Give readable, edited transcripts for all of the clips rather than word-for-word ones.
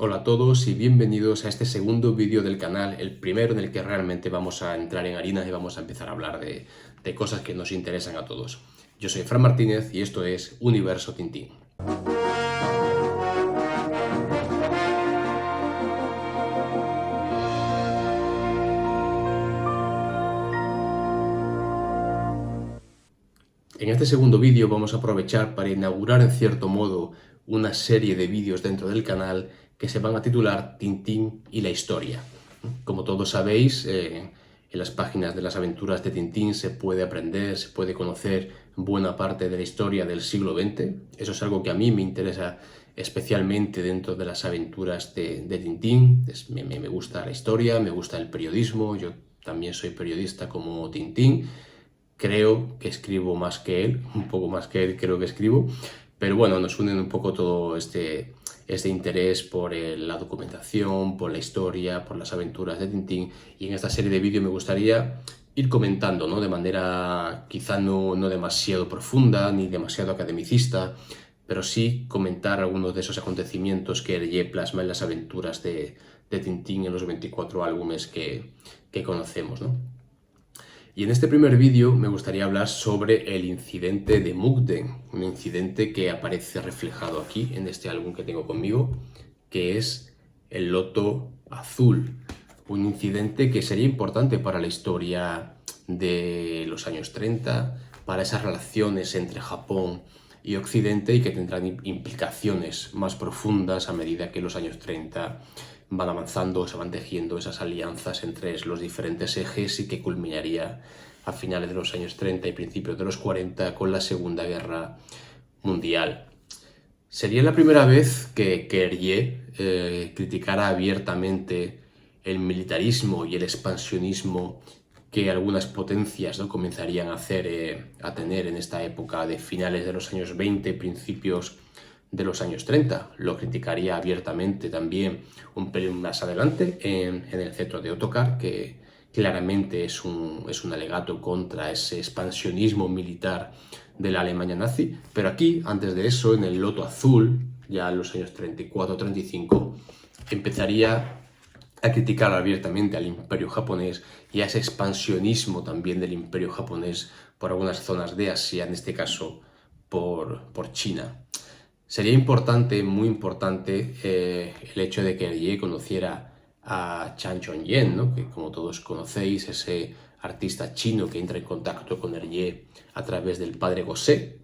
Hola a todos y bienvenidos a este segundo vídeo del canal, el primero en el que realmente vamos a entrar en harina y vamos a empezar a hablar de cosas que nos interesan a todos. Yo soy Fran Martínez y esto es Universo Tintín. En este segundo vídeo vamos a aprovechar para inaugurar en cierto modo una serie de vídeos dentro del canal que se van a titular Tintín y la historia. Como todos sabéis, en las páginas de las aventuras de Tintín se puede aprender, se puede conocer buena parte de la historia del siglo XX. Eso es algo que a mí me interesa especialmente dentro de las aventuras de Tintín. Me gusta la historia, me gusta el periodismo, yo también soy periodista como Tintín. Creo que escribo más que él, un poco más que él creo que escribo, pero bueno, nos unen un poco todo este interés por la documentación, por la historia, por las aventuras de Tintín, y en esta serie de vídeos me gustaría ir comentando, ¿no? De manera quizá no demasiado profunda ni demasiado academicista, pero sí comentar algunos de esos acontecimientos que Hergé plasma en las aventuras de Tintín en los 24 álbumes que conocemos, ¿no? Y en este primer vídeo me gustaría hablar sobre el incidente de Mukden, un incidente que aparece reflejado aquí en este álbum que tengo conmigo, que es el Loto Azul, un incidente que sería importante para la historia de los años 30, para esas relaciones entre Japón y Occidente y que tendrán implicaciones más profundas a medida que los años 30 van avanzando, se van tejiendo esas alianzas entre los diferentes ejes y que culminaría a finales de los años 30 y principios de los 40 con la Segunda Guerra Mundial. Sería la primera vez que Hergé criticara abiertamente el militarismo y el expansionismo que algunas potencias, ¿no?, comenzarían a tener en esta época de finales de los años 20, principios de los años 30. Lo criticaría abiertamente también un pelín más adelante en el Cetro de Ottokar, que claramente es un alegato contra ese expansionismo militar de la Alemania nazi. Pero aquí, antes de eso, en el Loto Azul, ya en los años 34-35, empezaría a criticar abiertamente al imperio japonés y a ese expansionismo también del imperio japonés por algunas zonas de Asia, en este caso por China. Sería importante, muy importante, el hecho de que Hergé conociera a Chan Chon-yen, ¿no?, que como todos conocéis, ese artista chino que entra en contacto con Hergé a través del padre Gosé,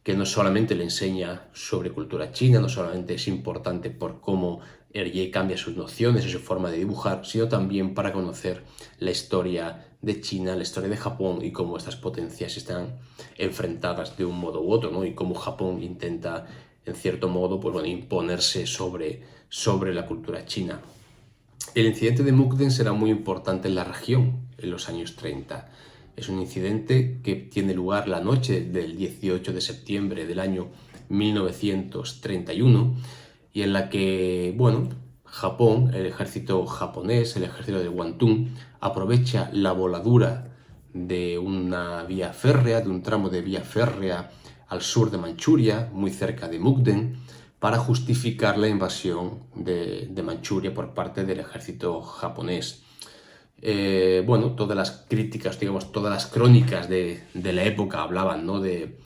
que no solamente le enseña sobre cultura china, no solamente es importante por cómo Hergé cambia sus nociones y su forma de dibujar, sino también para conocer la historia de China, la historia de Japón y cómo estas potencias están enfrentadas de un modo u otro, ¿no?, y cómo Japón intenta, en cierto modo, pues bueno, imponerse sobre la cultura china. El incidente de Mukden será muy importante en la región en los años 30. Es un incidente que tiene lugar la noche del 18 de septiembre del año 1931 y en la que, bueno, Japón, el ejército japonés, el ejército de Kwantung, aprovecha la voladura de una vía férrea, de un tramo de vía férrea al sur de Manchuria, muy cerca de Mukden, para justificar la invasión de Manchuria por parte del ejército japonés. Bueno, todas las críticas, digamos, todas las crónicas de la época hablaban, ¿no?, de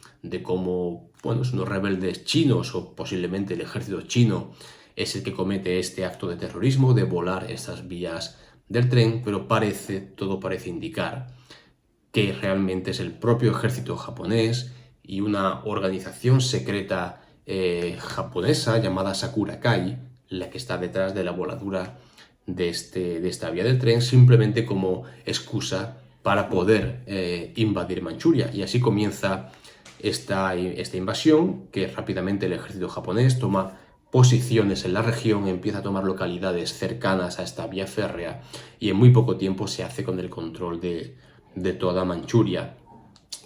cómo, bueno, unos rebeldes chinos o posiblemente el ejército chino es el que comete este acto de terrorismo, de volar estas vías del tren, pero todo parece indicar que realmente es el propio ejército japonés y una organización secreta japonesa llamada Sakura Kai, la que está detrás de la voladura de esta vía del tren, simplemente como excusa para poder invadir Manchuria. Y así comienza esta invasión, que rápidamente el ejército japonés toma posiciones en la región, empieza a tomar localidades cercanas a esta vía férrea y en muy poco tiempo se hace con el control de toda Manchuria.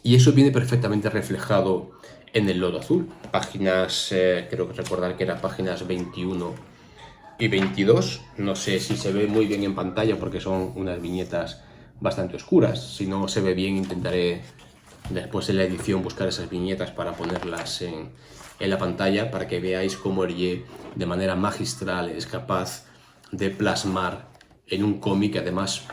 Y eso viene perfectamente reflejado en el Loto Azul, páginas, creo que recordar que eran páginas 21 y 22, no sé si se ve muy bien en pantalla porque son unas viñetas bastante oscuras, si no se ve bien intentaré después en la edición buscar esas viñetas para ponerlas en la pantalla para que veáis cómo Hergé de manera magistral es capaz de plasmar en un cómic, además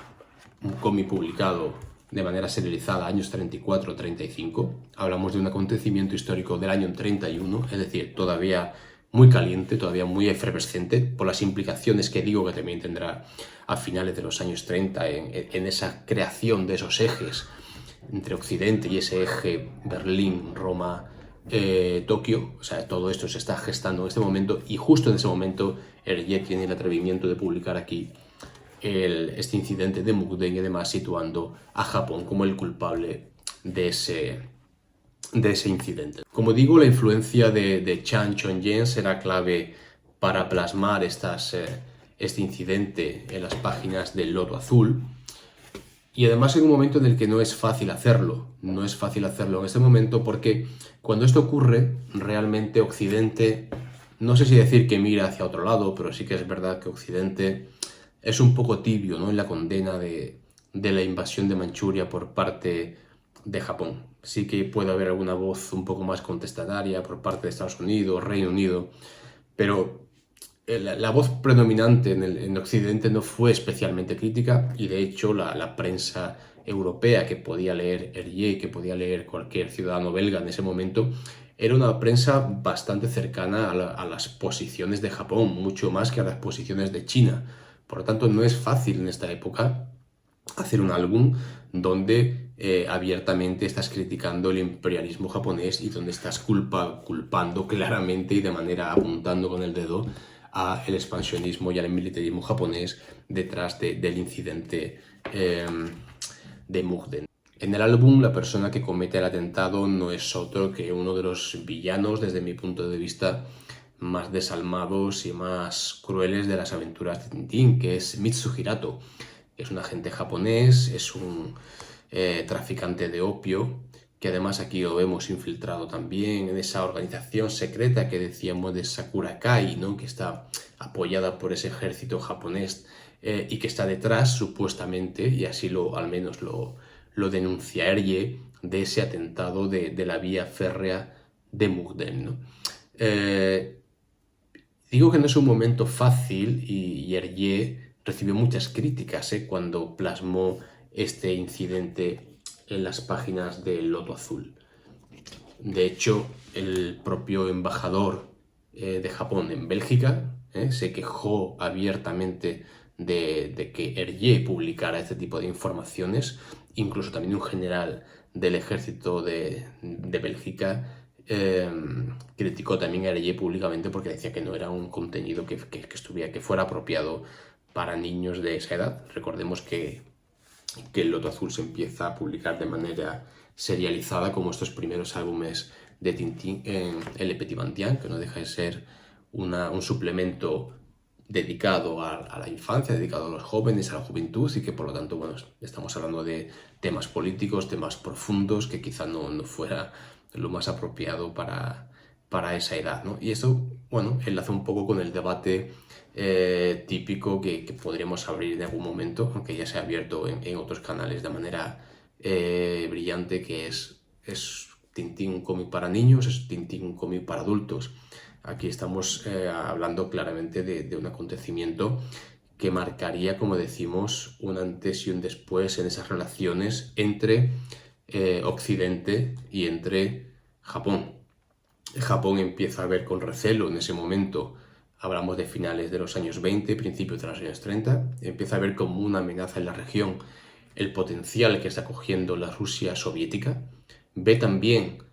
un cómic publicado de manera serializada años 34-35. Hablamos de un acontecimiento histórico del año 31, es decir, todavía muy caliente, todavía muy efervescente, por las implicaciones que digo que también tendrá a finales de los años 30 en esa creación de esos ejes entre Occidente y ese eje Berlín, Roma, Tokio. O sea, todo esto se está gestando en este momento, y justo en ese momento Hergé tiene el atrevimiento de publicar aquí este incidente de Mukden, y además situando a Japón como el culpable de ese incidente. Como digo, la influencia de Chan Chong-yen será clave para plasmar este incidente en las páginas del Loto Azul, y además en un momento en el que no es fácil hacerlo. No es fácil hacerlo en este momento porque cuando esto ocurre, realmente Occidente, no sé si decir que mira hacia otro lado, pero sí que es verdad que Occidente es un poco tibio, ¿no?, en la condena de la invasión de Manchuria por parte de Japón. Sí que puede haber alguna voz un poco más contestataria por parte de Estados Unidos, Reino Unido, pero la voz predominante en Occidente no fue especialmente crítica, y de hecho la prensa europea que podía leer Hergé, que podía leer cualquier ciudadano belga en ese momento, era una prensa bastante cercana a las posiciones de Japón, mucho más que a las posiciones de China. Por lo tanto, no es fácil en esta época hacer un álbum donde abiertamente estás criticando el imperialismo japonés y donde estás culpando claramente y de manera apuntando con el dedo a el expansionismo y al militarismo japonés detrás del incidente de Mukden. En el álbum, la persona que comete el atentado no es otro que uno de los villanos, desde mi punto de vista, más desalmados y más crueles de las aventuras de Tintín, que es Mitsu Hirato. Es un agente japonés, es un traficante de opio, que además aquí lo vemos infiltrado también en esa organización secreta que decíamos de Sakura Kai, ¿no?, que está apoyada por ese ejército japonés y que está detrás, supuestamente, y así al menos lo denuncia Hergé, de ese atentado de la vía férrea de Mukden, ¿no? Digo que no es un momento fácil, y Hergé recibió muchas críticas cuando plasmó este incidente en las páginas del Loto Azul. De hecho, el propio embajador de Japón en Bélgica se quejó abiertamente de que Hergé publicara este tipo de informaciones. Incluso también un general del ejército de Bélgica criticó también a Hergé públicamente porque decía que no era un contenido que fuera apropiado para niños de esa edad. Recordemos que el Loto Azul se empieza a publicar de manera serializada, como estos primeros álbumes de Tintín en Le Petit Bandián, que no deja de ser un suplemento dedicado a la infancia, dedicado a los jóvenes, a la juventud, y que por lo tanto, bueno, estamos hablando de temas políticos, temas profundos, que quizá no fuera lo más apropiado para esa edad, ¿no? Y eso, bueno, enlaza un poco con el debate típico que podríamos abrir en algún momento, aunque ya se ha abierto en otros canales de manera brillante, que es Tintín un cómic para niños, es Tintín un cómic para adultos. Aquí estamos hablando claramente de un acontecimiento que marcaría, como decimos, un antes y un después en esas relaciones entre Occidente y entre Japón. Japón empieza a ver con recelo en ese momento, hablamos de finales de los años 20, principios de los años 30, empieza a ver como una amenaza en la región el potencial que está cogiendo la Rusia soviética. Ve también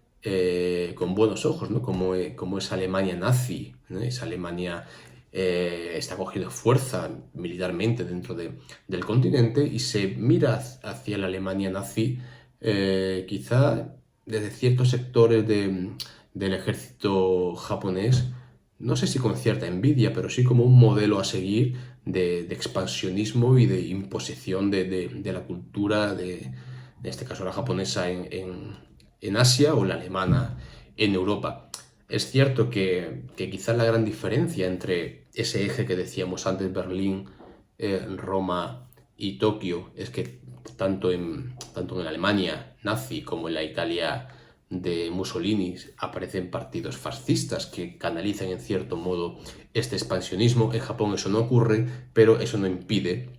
con buenos ojos, ¿no?, como esa Alemania nazi, ¿no?, esa Alemania está cogiendo fuerza militarmente dentro del continente, y se mira hacia la Alemania nazi quizá desde ciertos sectores del ejército japonés, no sé si con cierta envidia, pero sí como un modelo a seguir de expansionismo y de imposición de la cultura, en este caso la japonesa en Asia, o la alemana en Europa. Es cierto que quizá la gran diferencia entre ese eje que decíamos antes, Berlín, Roma y Tokio, es que tanto en la Alemania nazi como en la Italia de Mussolini aparecen partidos fascistas que canalizan en cierto modo este expansionismo. En Japón eso no ocurre, pero eso no impide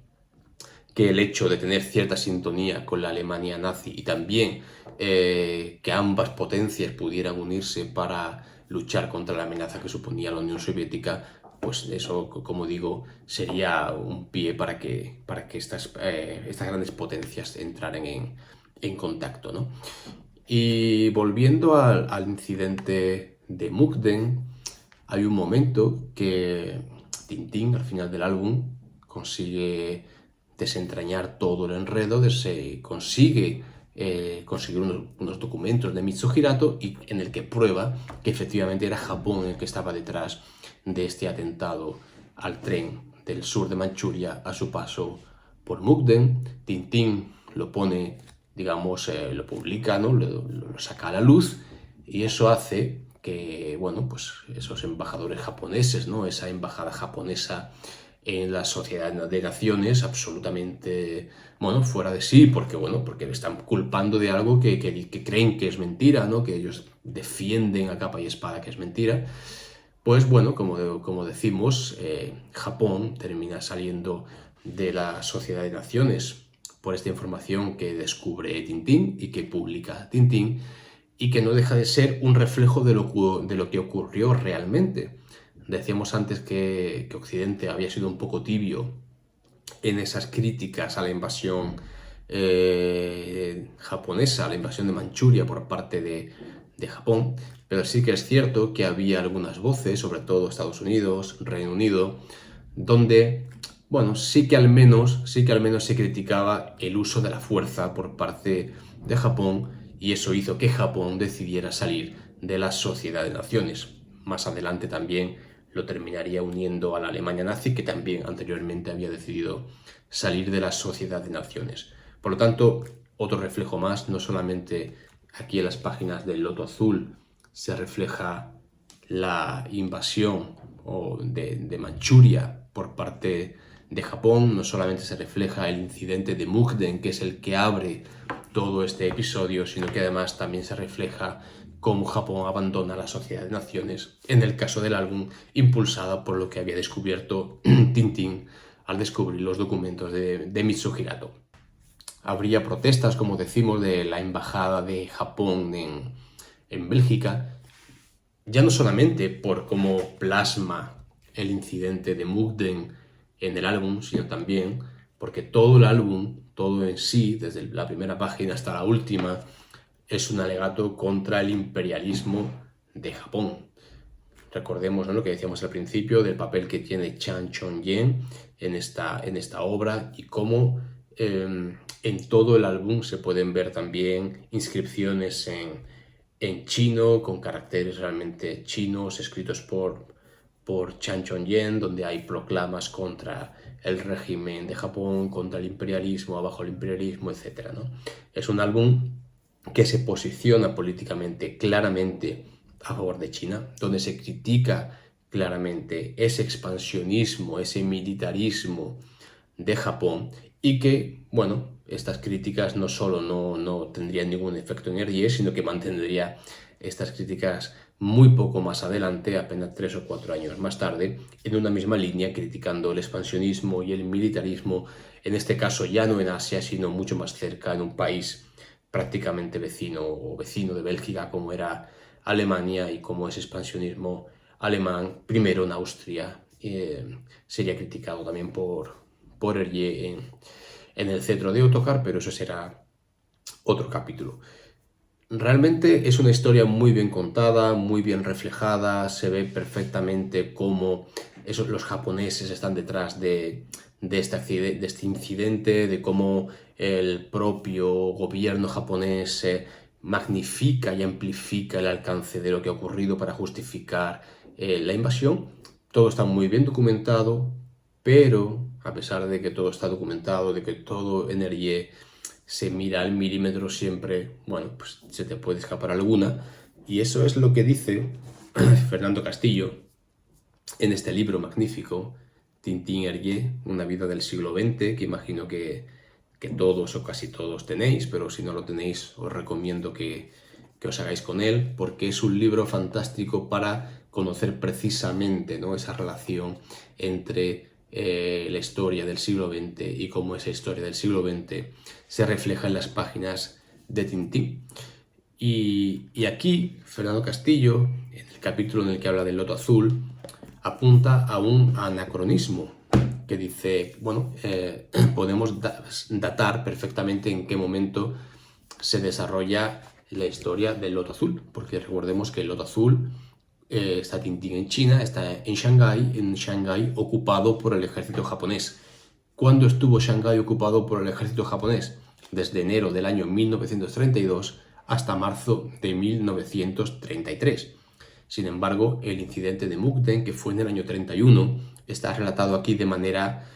que el hecho de tener cierta sintonía con la Alemania nazi y también que ambas potencias pudieran unirse para luchar contra la amenaza que suponía la Unión Soviética, pues eso, como digo, sería un pie para que estas grandes potencias entraran en contacto, ¿no? Y volviendo al incidente de Mukden, hay un momento que Tintín, al final del álbum, consigue desentrañar todo el enredo, consigue conseguir unos documentos de Mitsuhirato y en el que prueba que efectivamente era Japón el que estaba detrás de este atentado al tren del sur de Manchuria a su paso por Mukden. Tintín lo pone, digamos, lo publica, ¿no? Lo saca a la luz y eso hace que, bueno, pues esos embajadores japoneses, ¿no? Esa embajada japonesa en la Sociedad de Naciones absolutamente, bueno, fuera de sí, porque me están culpando de algo que creen que es mentira, ¿no? Que ellos defienden a capa y espada que es mentira. Pues bueno, como decimos, Japón termina saliendo de la Sociedad de Naciones por esta información que descubre Tintín y que publica Tintín y que no deja de ser un reflejo de lo que ocurrió realmente. Decíamos antes que Occidente había sido un poco tibio en esas críticas a la invasión japonesa, a la invasión de Manchuria por parte de Japón, pero sí que es cierto que había algunas voces, sobre todo Estados Unidos, Reino Unido, donde, bueno, sí que al menos se criticaba el uso de la fuerza por parte de Japón y eso hizo que Japón decidiera salir de la Sociedad de Naciones. Más adelante también lo terminaría uniendo a la Alemania nazi, que también anteriormente había decidido salir de la Sociedad de Naciones. Por lo tanto, otro reflejo más, no solamente aquí en las páginas del Loto Azul se refleja la invasión de Manchuria por parte de Japón, no solamente se refleja el incidente de Mukden, que es el que abre todo este episodio, sino que además también se refleja cómo Japón abandona la Sociedad de Naciones, en el caso del álbum, impulsada por lo que había descubierto Tintín al descubrir los documentos de Mitsuhirato. Habría protestas, como decimos, de la embajada de Japón en Bélgica, ya no solamente por cómo plasma el incidente de Mukden en el álbum, sino también porque todo el álbum, todo en sí, desde la primera página hasta la última, es un alegato contra el imperialismo de Japón. Recordemos, ¿no?, lo que decíamos al principio del papel que tiene Chan Chon-yen en esta obra y cómo en todo el álbum se pueden ver también inscripciones en chino, con caracteres realmente chinos, escritos por Chan Chon-yen, donde hay proclamas contra el régimen de Japón, contra el imperialismo, abajo el imperialismo, etc., ¿no? Es un álbum que se posiciona políticamente claramente a favor de China, donde se critica claramente ese expansionismo, ese militarismo de Japón y que, bueno, estas críticas no solo no tendrían ningún efecto en Hergé, sino que mantendría estas críticas muy poco más adelante, apenas 3 o 4 años más tarde, en una misma línea, criticando el expansionismo y el militarismo, en este caso ya no en Asia, sino mucho más cerca, en un país prácticamente vecino o vecino de Bélgica, como era Alemania, y como ese expansionismo alemán, primero en Austria, sería criticado también por Hergé en el cetro de Ottokar, pero eso será otro capítulo. Realmente es una historia muy bien contada, muy bien reflejada, se ve perfectamente cómo los japoneses están detrás de este incidente, de cómo el propio gobierno japonés magnifica y amplifica el alcance de lo que ha ocurrido para justificar la invasión. Todo está muy bien documentado, pero a pesar de que todo está documentado, de que todo en Hergé se mira al milímetro siempre, bueno, pues se te puede escapar alguna. Y eso es lo que dice Fernando Castillo en este libro magnífico, Tintín Hergé, una vida del siglo XX, que imagino que todos o casi todos tenéis, pero si no lo tenéis os recomiendo que que os hagáis con él, porque es un libro fantástico para conocer precisamente, ¿no?, esa relación entre la historia del siglo XX y cómo esa historia del siglo XX se refleja en las páginas de Tintín. Y aquí Fernando Castillo, en el capítulo en el que habla del loto azul, apunta a un anacronismo que dice, bueno, podemos datar perfectamente en qué momento se desarrolla la historia del loto azul, porque recordemos que el loto azul está Tintín en China, está en Shanghái ocupado por el ejército japonés. ¿Cuándo estuvo Shanghái ocupado por el ejército japonés? Desde enero del año 1932 hasta marzo de 1933. Sin embargo, el incidente de Mukden, que fue en el año 31, está relatado aquí de manera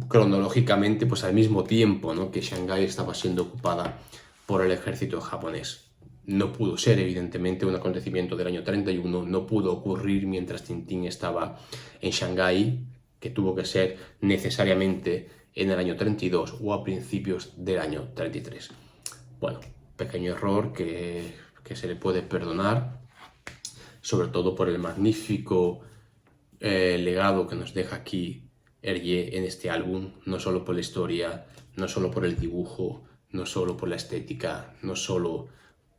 cronológicamente, pues al mismo tiempo, ¿no?, que Shanghái estaba siendo ocupada por el ejército japonés. No pudo ser, evidentemente, un acontecimiento del año 31, no pudo ocurrir mientras Tintín estaba en Shanghái, que tuvo que ser necesariamente en el año 32 o a principios del año 33. Bueno, pequeño error que se le puede perdonar, sobre todo por el magnífico legado que nos deja aquí Hergé en este álbum, no solo por la historia, no solo por el dibujo, no solo por la estética, no solo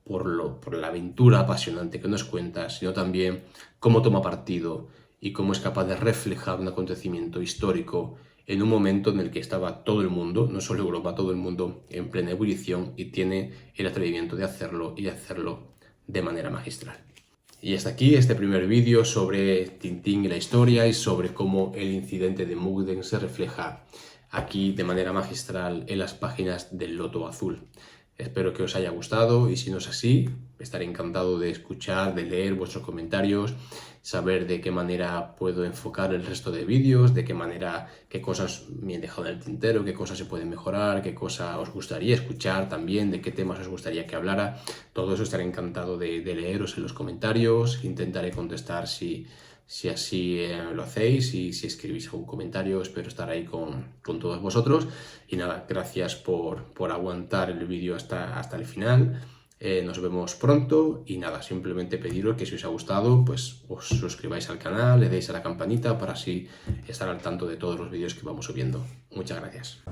por la aventura apasionante que nos cuenta, sino también cómo toma partido y cómo es capaz de reflejar un acontecimiento histórico en un momento en el que estaba todo el mundo, no solo Europa, todo el mundo en plena ebullición, y tiene el atrevimiento de hacerlo y hacerlo de manera magistral. Y hasta aquí este primer vídeo sobre Tintín y la historia y sobre cómo el incidente de Mukden se refleja aquí de manera magistral en las páginas del Loto Azul. Espero que os haya gustado y si no es así, estaré encantado de escuchar, de leer vuestros comentarios, saber de qué manera puedo enfocar el resto de vídeos, de qué manera, qué cosas me he dejado en el tintero, qué cosas se pueden mejorar, qué cosas os gustaría escuchar también, de qué temas os gustaría que hablara. Todo eso estaré encantado de leeros en los comentarios, intentaré contestar si así lo hacéis y si escribís algún comentario. Espero estar ahí con todos vosotros. Y nada, gracias por aguantar el vídeo hasta el final. Nos vemos pronto y nada, simplemente pediros que si os ha gustado, pues os suscribáis al canal, le deis a la campanita para así estar al tanto de todos los vídeos que vamos subiendo. Muchas gracias.